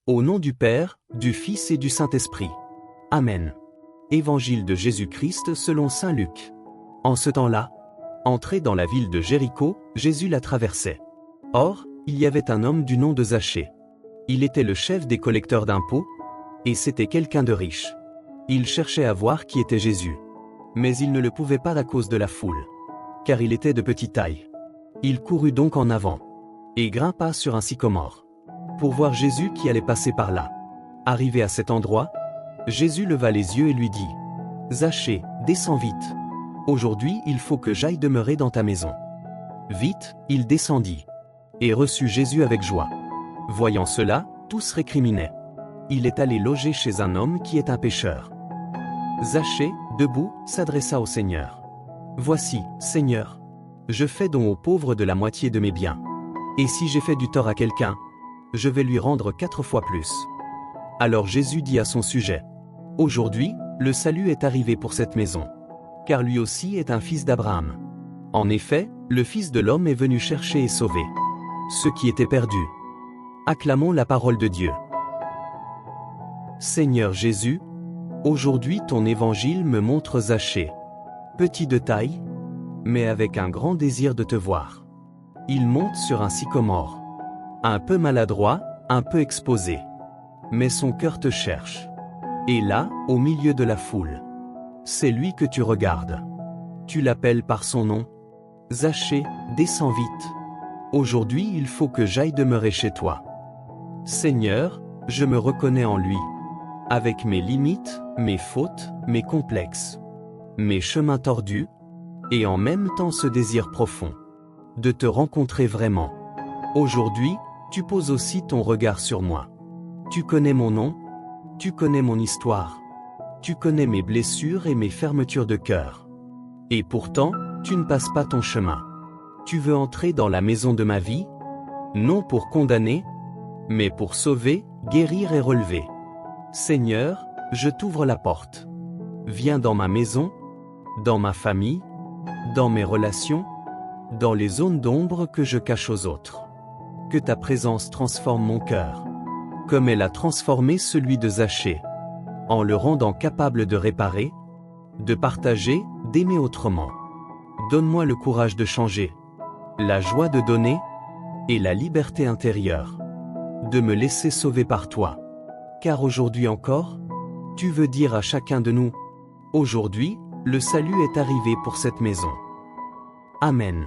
Au nom du Père, du Fils et du Saint-Esprit. Amen. Évangile de Jésus-Christ selon saint Luc. En ce temps-là, entré dans la ville de Jéricho, Jésus la traversait. Or, il y avait un homme du nom de Zachée. Il était le chef des collecteurs d'impôts, et c'était quelqu'un de riche. Il cherchait à voir qui était Jésus. Mais il ne le pouvait pas à cause de la foule, car il était de petite taille. Il courut donc en avant, et grimpa sur un sycomore, pour voir Jésus qui allait passer par là. Arrivé à cet endroit, Jésus leva les yeux et lui dit : « Zachée, descends vite. Aujourd'hui il faut que j'aille demeurer dans ta maison. » Vite, il descendit, et reçut Jésus avec joie. Voyant cela, tous récriminaient. Il est allé loger chez un homme qui est un pécheur. Zachée, debout, s'adressa au Seigneur. « Voici, Seigneur, je fais don aux pauvres de la moitié de mes biens. Et si j'ai fait du tort à quelqu'un, je vais lui rendre 4 fois plus. » Alors Jésus dit à son sujet : « Aujourd'hui, le salut est arrivé pour cette maison, car lui aussi est un fils d'Abraham. En effet, le Fils de l'homme est venu chercher et sauver ceux qui étaient perdus. » Acclamons la parole de Dieu. Seigneur Jésus, aujourd'hui ton évangile me montre Zachée, petit de taille, mais avec un grand désir de te voir. Il monte sur un sycomore, un peu maladroit, un peu exposé, mais son cœur te cherche. Et là, au milieu de la foule, c'est lui que tu regardes. Tu l'appelles par son nom. Zachée, descends vite. Aujourd'hui il faut que j'aille demeurer chez toi. Seigneur, je me reconnais en lui, avec mes limites, mes fautes, mes complexes, mes chemins tordus, et en même temps ce désir profond de te rencontrer vraiment. Aujourd'hui, tu poses aussi ton regard sur moi. Tu connais mon nom, tu connais mon histoire, tu connais mes blessures et mes fermetures de cœur. Et pourtant, tu ne passes pas ton chemin. Tu veux entrer dans la maison de ma vie, non pour condamner, mais pour sauver, guérir et relever. Seigneur, je t'ouvre la porte. Viens dans ma maison, dans ma famille, dans mes relations, dans les zones d'ombre que je cache aux autres. Que ta présence transforme mon cœur, comme elle a transformé celui de Zachée, en le rendant capable de réparer, de partager, d'aimer autrement. Donne-moi le courage de changer, la joie de donner, et la liberté intérieure de me laisser sauver par toi. Car aujourd'hui encore, tu veux dire à chacun de nous : aujourd'hui, le salut est arrivé pour cette maison. Amen.